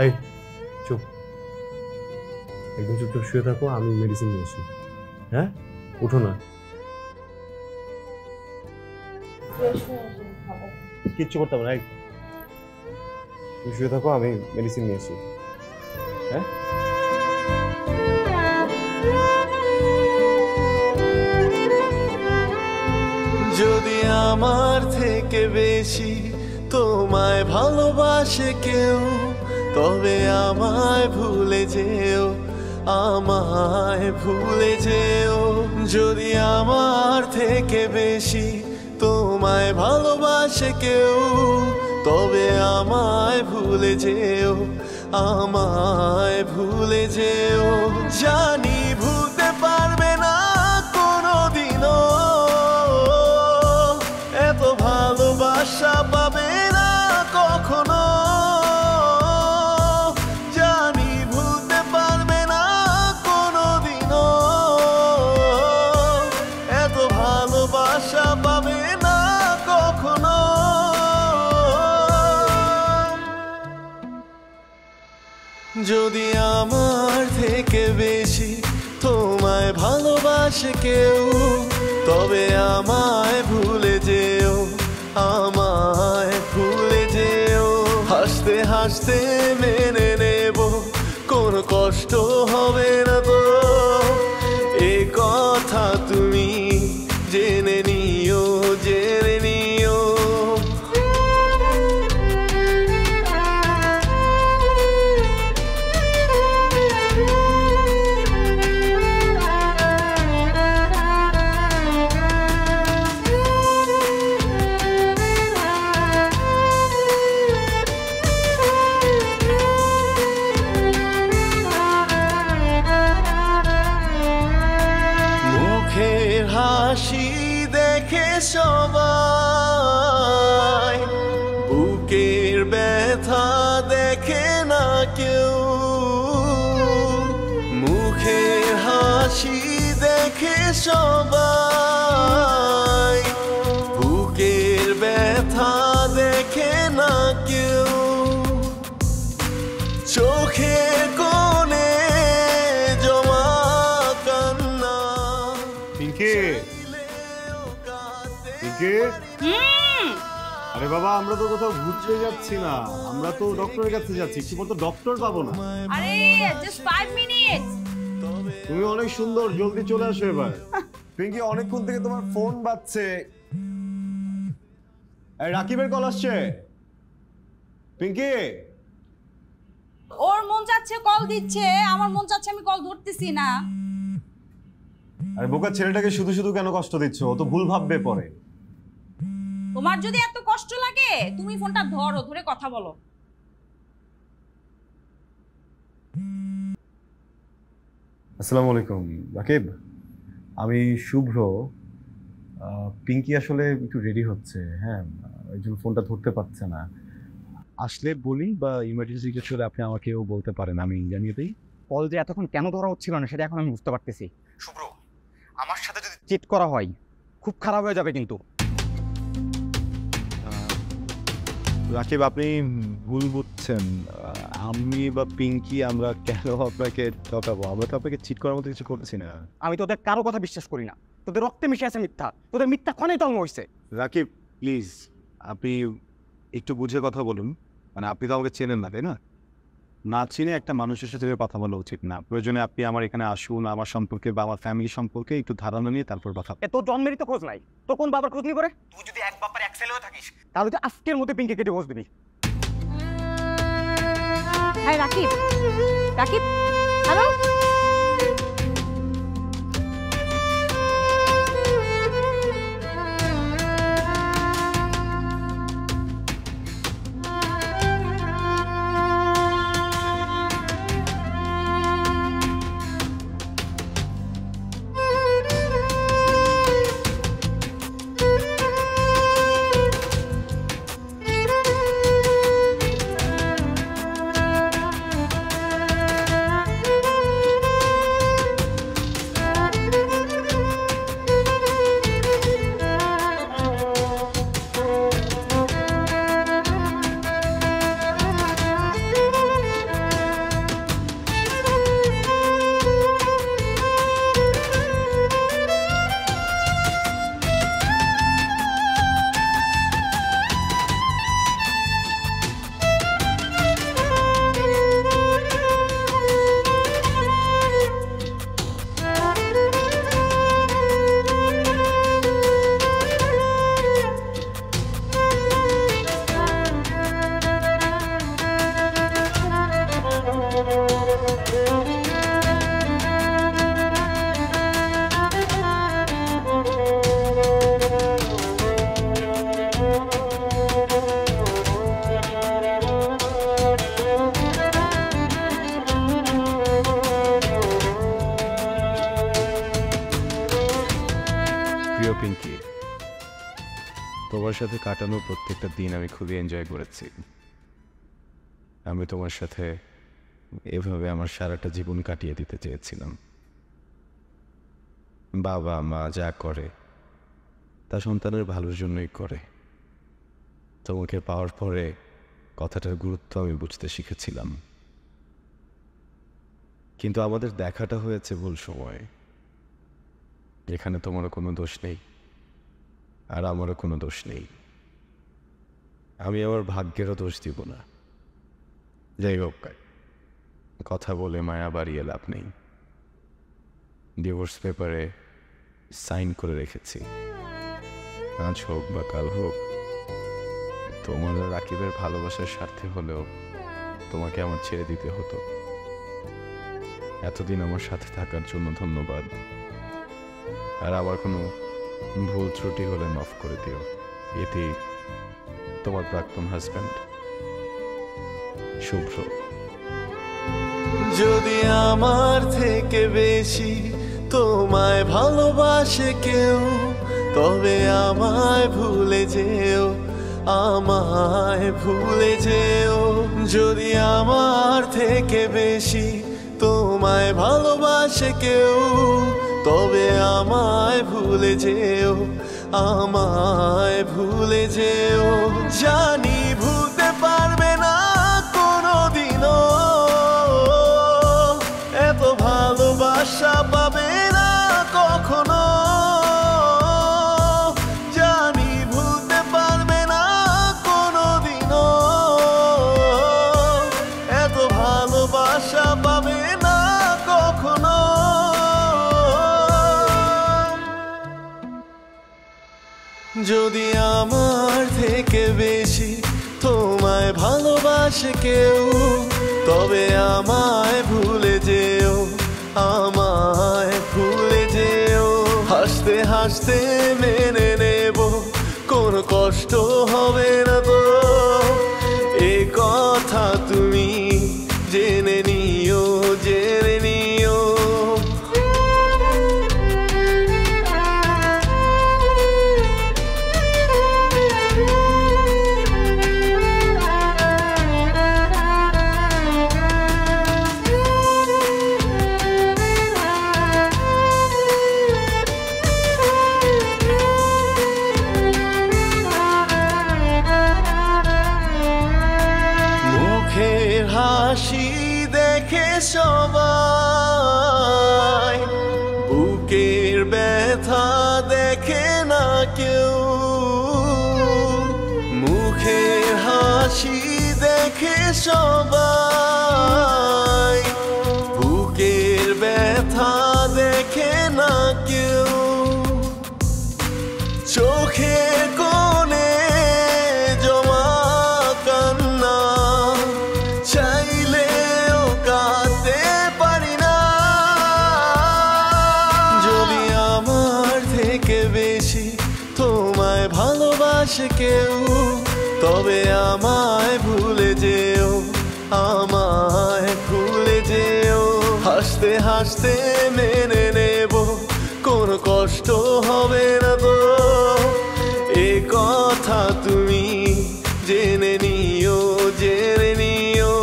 এই চুপ, একদম চুপচাপ শুয়ে থাকো, আমি মেডিসিন নিয়ে আসি। হ্যাঁ, উঠো না, কিচ্ছু করতে হবে না। তুমি শুয়ে থাকো, আমি মেডিসিন নিয়ে আসি। হ্যাঁ, যদি আমার থেকে বেশি তোমায় ভালোবাসে কেউ, তবে আমায় ভুলে যেও, আমায় ভুলে যেও। যদি আমার থেকে বেশি তোমায় ভালোবাসে কেউ, তবে আমায় ভুলে যেও, আমায় ভুলে যেও। জানি ভুলতে পারবে না কোনোদিনও, এত ভালোবাসা পাবে না কখনো। জানি ভুলতে পারবে না কোনোদিনও, এত ভালোবাসা পাবে না কখনো। যদি আমার থেকে বেশি তোমায় ভালোবাসে কেউ, তবে আমায় ভুলে যেও, আমায় ভুলে যেও। হাসতে হাসতে মেনে নেব, কোনো কষ্ট হবে না তো, এ কথা তুমি জেনে নিও, জেনে নিও। হাসি দেখে সবাই, বুকের ব্যথা দেখে না কেউ। মুখের হাসি দেখে সবাই, বুকের ব্যথা দেখে না কেউ। চোখের কোণে জমা কান্না। পিঙ্কি, আরে বাবা, আমরা তো কোথাও ঘুরতে যাচ্ছি না, আমরা তো ডক্টরের কাছে যাচ্ছি। কি বলতো, ডক্টর পাবো না। আরে জাস্ট 5 মিনিটস। তুমি অনেক সুন্দর, জলদি চলে আসো এবার। পিঙ্কি, অনেকক্ষণ থেকে তোমার ফোন বাজছে। রাকিবের কল আসছে। পিঙ্কি, ওর মন চাচ্ছে কল দিচ্ছে, আমার মন চাচ্ছে আমি কল ধরতেছি না। আরে বোকা ছেলেটাকে শুধু শুধু কেন কষ্ট দিচ্ছ? ও তো ভুল ভাববে পরে। তোমার যদি এত কষ্ট লাগে তুমি ফোনটা ধরো, ধরে কথা বলো। আসসালামু আলাইকুম রাকিব, আমি শুভ্র। পিঙ্কি আসলে একটু রেডি হচ্ছে, হ্যাঁ, এই জন্য ফোনটা ধরতে পারছে না। আসলে বলি বা ইমার্জেন্সি কিছু হলে আপনি আমাকেও বলতে পারেন, আমি জানিয়ে দিই। কল যে এতক্ষণ কেন ধরা হচ্ছিল না সেটা এখন আমি বুঝতে পারতেছি। শুভ্র, আমার সাথে যদি চিট করা হয় খুব খারাপ হয়ে যাবে কিন্তু। রাকিব, আপনি ভুল বুঝছেন। আমি বা পিঙ্কি আমরা কেন আপনাকে ঠকাবো? আমরা তো আপনাকে চিট করার মতো কিছু করছি না। আমি তোদের কারো কথা বিশ্বাস করি না, তোদের রক্তে মিশে আছে মিথ্যা, তোদের মিথ্যা ক্ষণে জন্ম হয়েছে। রাকিব প্লিজ, আপনি একটু বুঝে কথা বলুন। মানে আপনি তো আমাকে চেনেন না, তাই না? না চিনে একটা মানুষের সাথে কথা বলা উচিত না। প্রয়োজনে আপনি আমার এখানে আসুন, আমার সম্পর্কে বা আমার ফ্যামিলি সম্পর্কে একটু ধারণা নিয়ে তারপর কথা। তোর জন্মেরই তো খোঁজ নাই, তো কোন বাবার খোঁজ নিয়ে করে? তুই যদি এক বাবার এক ছেলে হয়ে থাকিস তাহলে তো আজকের মধ্যে পিঙ্কে কেটে খোঁজ দিবি। হ্যাঁ রাকিব, রাকিব হ্যালো। পিঙ্কি, তোমার সাথে কাটানো প্রত্যেকটা দিন আমি খুবই এনজয় করেছি। আমি তোমার সাথে এভাবে আমার সারাটা জীবন কাটিয়ে দিতে চেয়েছিলাম। বাবা মা যা করে তা সন্তানের ভালোর জন্যই করে। তোমাকে পাওয়ার পরে কথাটার গুরুত্ব আমি বুঝতে শিখেছিলাম। কিন্তু আমাদের দেখাটা হয়েছে ভুল সময়। এখানে তোমারও কোনো দোষ নেই আর আমারও কোনো দোষ নেই। আমি আমার ভাগ্যেরও দোষ দিব না। যাই হোক, কথা বলে মায়া বাড়িয়ে লাভ নেই। ডিভোর্স পেপারে সাইন করে রেখেছি। আজ হোক বা কাল হোক, তোমার রাকিবের ভালোবাসার স্বার্থে হলেও তোমাকে আমার ছেড়ে দিতে হতো। এতদিন আমার সাথে থাকার জন্য ধন্যবাদ। আর আমার কোনো ভুল ত্রুটি হলে মাফ করে দিও। এটি তোমার প্রাক্তন হাজব্যান্ড শুভ্র। যদি আমার থেকে বেশি তোমায় ভালোবাসে কেউ, তবে আমায় ভুলে যেও, আমায় ভুলে যেও। যদি আমার থেকে বেশি তোমায় ভালোবাসে কেউ, তবে আমায় ভুলে যেও, আমায় ভুলে যেও। জানি ভুলতে পারবে না কোনোদিনও, এত ভালোবাসা পাবে না কখনো। জানি যদি আমার থেকে বেশি তোমায় ভালোবাসে কেউ, তবে আমায় ভুলে যেও, আমায় ভুলে যেও। হাসতে হাসতে মেনে নেব, কোনো কষ্ট হবে না তো, এ কথা তুমি জেনে নিও, জেনে নিও। হাসি দেখে সবাই, বুকের ব্যথা দেখে না কেউ। মুখের হাসি দেখে সবাই, বুকের ব্যথা দেখে না কেউ। চোখের কোণে জমা কান্না চাইলেও কাঁদতে পারি না। যদি আমার থেকে বেশি তোমায় ভালোবাসে কেউ, তবে আমায় ভুলে যেও, আমায় ভুলে যেও। হাসতে হাসতে মেনে নেব, কোনো কষ্ট হবে না তো, এ কথা তুমি জেনে নিও, জেনে নিও।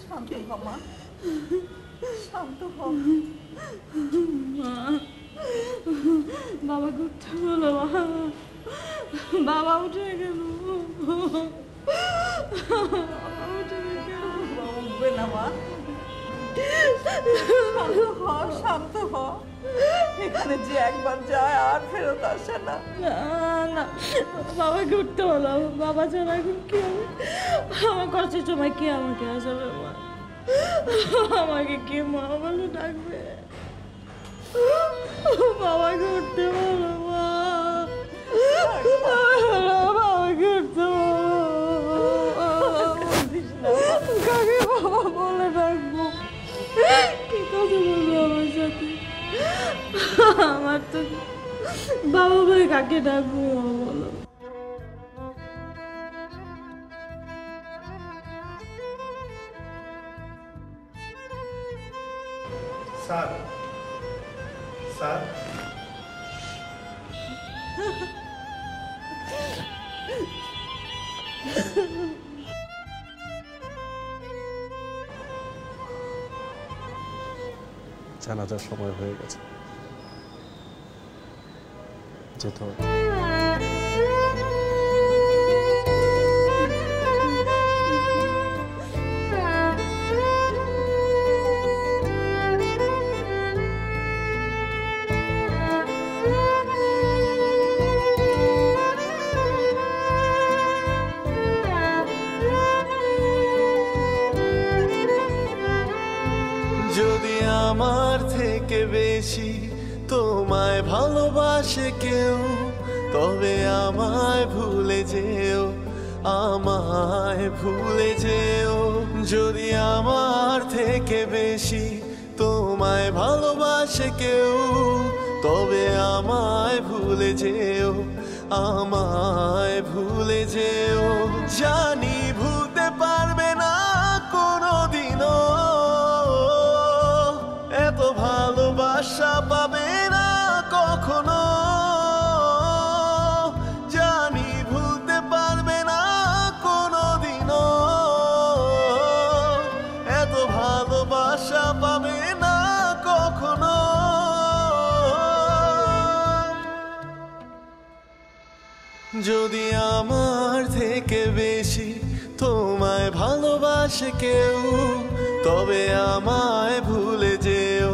শান্ত হ মা, শান্ত হ। বাবা ঘুরতে বলো, বাবা উঠে গেল, উঠবে না মা, শান্ত হ। এখানে যে একবার যায় আর ফেরত আসে না। না বাবা ঘুরতে হলো, বাবা ছাড়া এখন কি হবে? আমার কষ্টের সময় কে আমাকে আসাবে? মা আমাকে কে মা বলে ডাকবে? বাবা ঘুরতে বলো, মা বাবা ঘুরতে কাকে বাবা বলে ডাকবো? কি কথা বলবো আমার সাথে? আমার তো বাবা বলে কাকে ডাকবো বলো? স্যার, স্যার, জানাজার সময় হয়ে গেছে, যেতে হবে। যদি আমার থেকে বেশি তোমায় ভালোবাসে কেউ, তবে আমায় ভুলে যেও, আমায় ভুলে যেও। যদি আমার থেকে বেশি তোমায় ভালোবাসে কেউ, তবে আমায় ভুলে যেও, আমায় ভুলে যেও। জানি ভুলতে পারবে না কোনোদিনও, এত ভালোবাসা পাবে না কখনো। জানি ভুলতে পারবে না কোনোদিনও, এত ভালোবাসা পাবে না কখনো। যদি আমার থেকে বেশি তোমায় ভালোবাসে কেউ, তবে আমায় ভুলে যেও,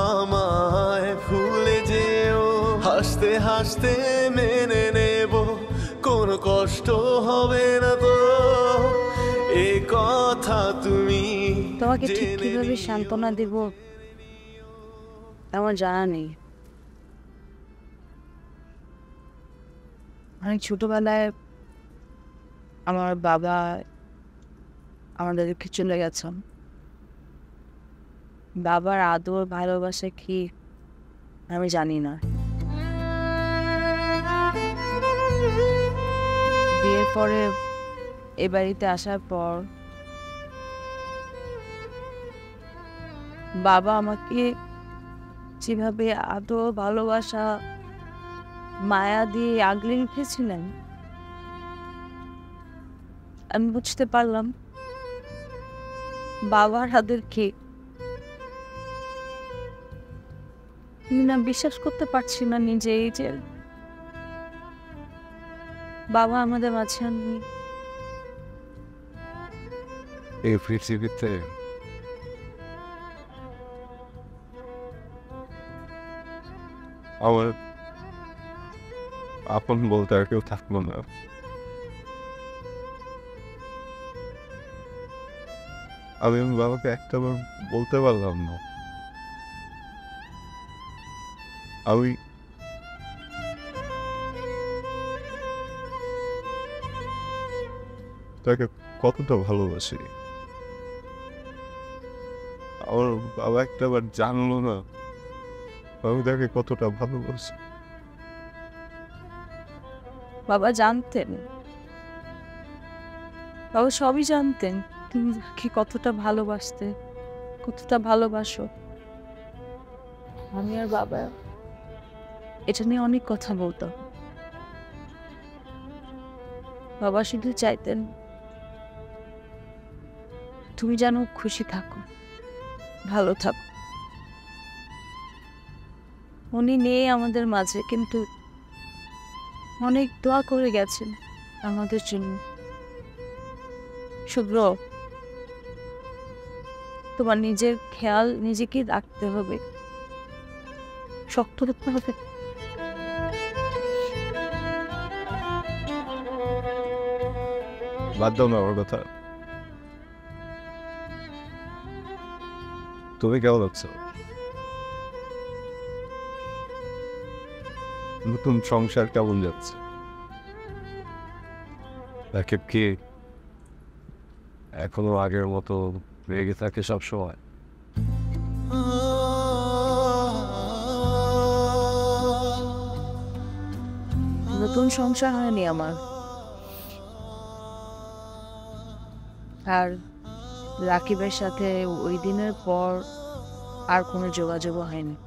আমায় ভুলে যেও। হাসতে হাসতে মেনে নেব, কোনো কষ্ট হবে না তো, তোমাকে ঠিক কিভাবে সান্ত্বনা দেব আমার জানা নেই। অনেক ছোটবেলায় আমার বাবা আমাদেরকে চলে গেছেন। বাবার আদর ভালোবাসা কি আমি জানি না। বিয়ের পরে এ বাড়িতে আসার পর বাবা আমাকে যেভাবে আদর ভালোবাসা মায়া দিয়ে আগলে রেখেছিলেন, আমি বুঝতে পারলাম বাবার হাতের কেক। না বিশ্বাস করতে পারছি না নিজেই যে বাবা আমাদের মাঝে নেই। এই পৃথিবীতে আমার আপন বলতে আর কেউ থাকলো না। আমি আমার বাবাকে একটাবার বলতে পারলাম না আমি তাকে কতটা ভালোবাসি। আমার বাবা একটাবার জানলো না আমি তাকে কতটা ভালোবাসি। বাবা জানতেন, বাবা সবই জানতেন তুমি তাকে কতটা ভালোবাসতে, কতটা ভালোবাসো। আমি আর বাবা এটা নিয়ে অনেক কথা বলতাম। বাবা শুধু চাইতেন তুমি যেন খুশি থাকো, ভালো থাকো। উনি নেই আমাদের মাঝে, কিন্তু অনেক দোয়া করে গেছেন আমাদের জন্য। শুভ্র, তোমার নিজের খেয়াল নিজেকে রাখতে হবে, শক্ত রাখতে হবে। বাদ দাও না আমার কথা। তুমি কেমন আছো? নতুন সংসার কেমন যাচ্ছে? রাকিব কি এখনো আগের মতো রেগে থাকে সবসময়? নতুন সংসার হয়নি আমার, আর রাকিবের সাথে ওই দিনের পর আর কোনো যোগাযোগ হয়নি।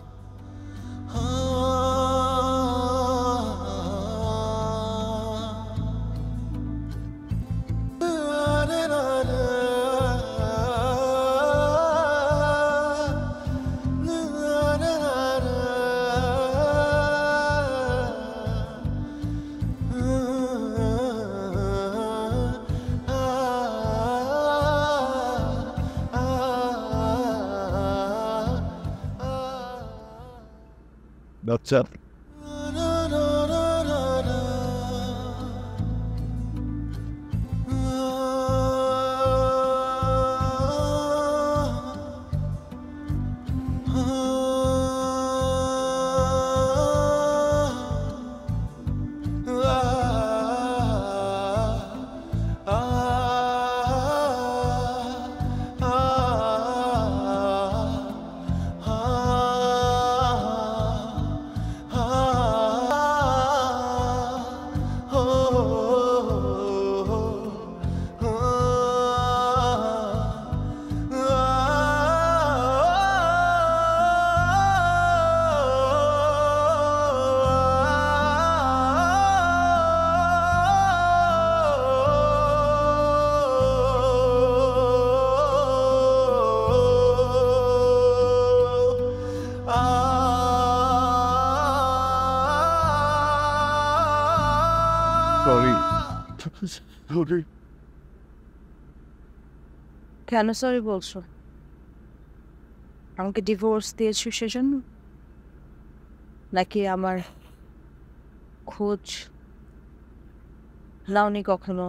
বাচ্চা কেন সরি বলছো? আমাকে ডিভোর্স দিয়েছো সেজন্য, নাকি আমার খোঁজ নাওনি কখনো?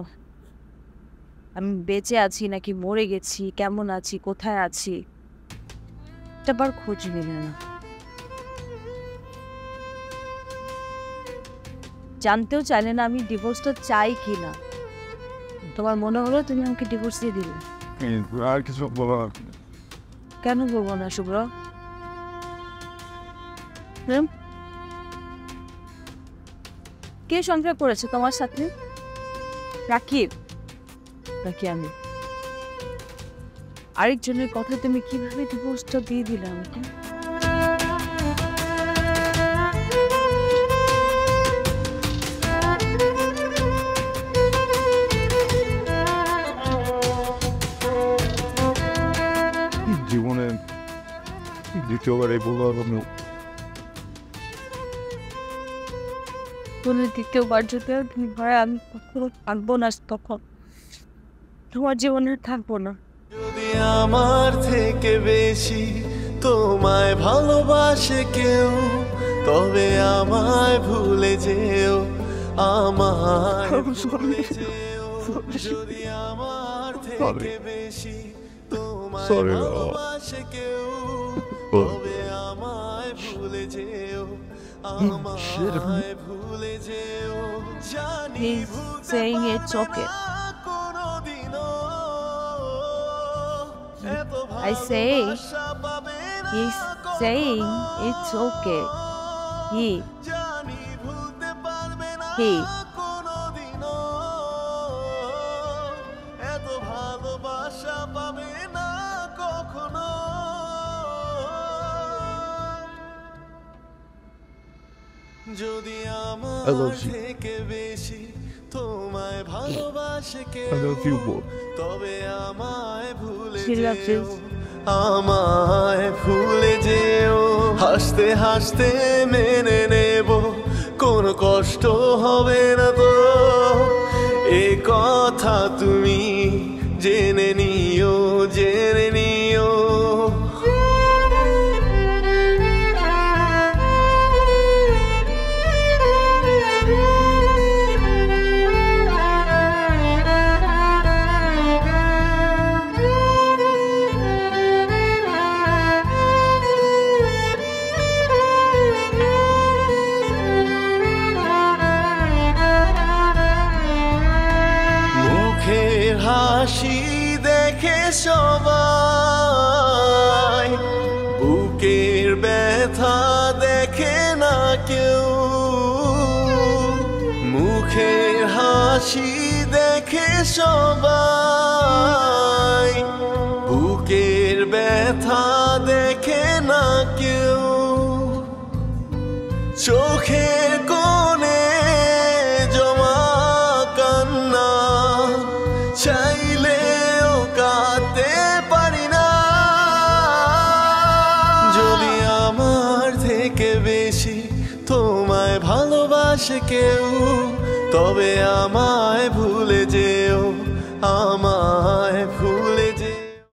আমি বেঁচে আছি নাকি মরে গেছি, কেমন আছি, কোথায় আছি, এটা বার খোঁজ নিলে না। জানতেও চাইলে না আমি ডিভোর্সটা চাই কি না। তোমার মনে হলো তুমি আমাকে ডিভোর্স দিয়ে দিলে। আর কিছু বলো না। কেন বলবো না শুভ্র? কে সংসার করেছে তোমার সাথে? রাকিব নাকি আমি? আরেকজনের কথা তুমি কিভাবে ডিভোর্সটা দিয়ে দিলে আমাকে? জীবনে দ্বিতীয়বার এই বলবো আমি বলে দ্বিতীয়বার যদি তুমি হয় আমি কখনো থাকবো না, তখন তোমার জীবনে থাকবো না। যদি আমার থেকে বেশি তোমায় ভালোবাসে কেউ, তবে আমায় ভুলে যেও, আমায় ভুলে যেও। যদি আমার থেকে বেশি তোমায় ভালোবাসে কেউ, তবে আমায় ভুলে যেও, আমায় ভুলে যেও। জানি ভুলতে পারবে না কোনোদিনও, এত ভালোবাসা পাবে না কখনো। জানি ভুলতে পারবে না কোনোদিনও, এত ভালোবাসা পাবে না কখনো। যদি আমার থেকে বেশি তোমায় ভালোবাসে কেউ, তবে আমায় ভুলে যেও, আমায় ভুলে যেও। হাসতে হাসতে মেনে নেব, কোনো কষ্ট হবে না তো, এ কথা তুমি জেনে নিও, জেনে নিও। হাসি দেখে সবাই, বুকের ব্যথা দেখে না কেউ। মুখের হাসি দেখে সবাই, বুকের ব্যথা দেখে না কেউ। চোখের কোণে জমা কান্না চাইলেও কাঁদতে পারি না। যদি আমার থেকে বেশি তোমায় ভালোবাসে কেউ, তবে আমায় ভুলে যেও, আমায়